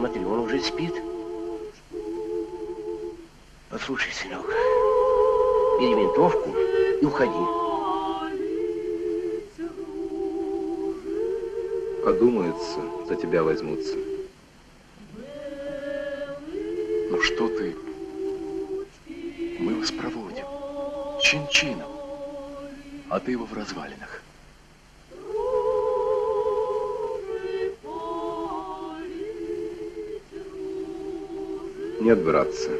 смотри, он уже спит. Послушай, сынок, бери винтовку и уходи. Подумаются, за тебя возьмутся. Ну что ты? Мы вас проводим. Чин-чином. А ты его в развалинах. Нет, братцы.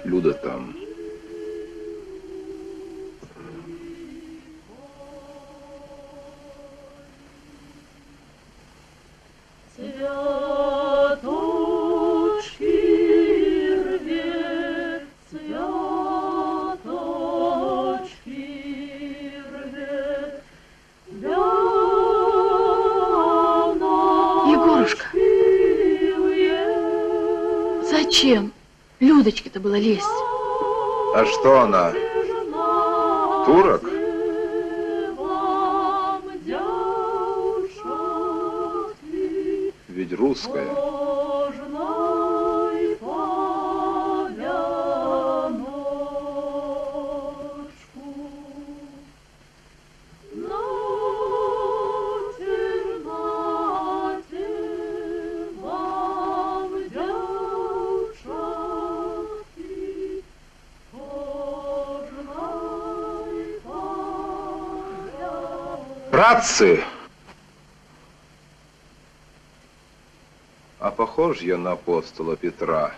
Люда там. Зачем Людочке-то было лезть? А что она? Турок? Ведь русская. Братцы! А похож я на апостола Петра.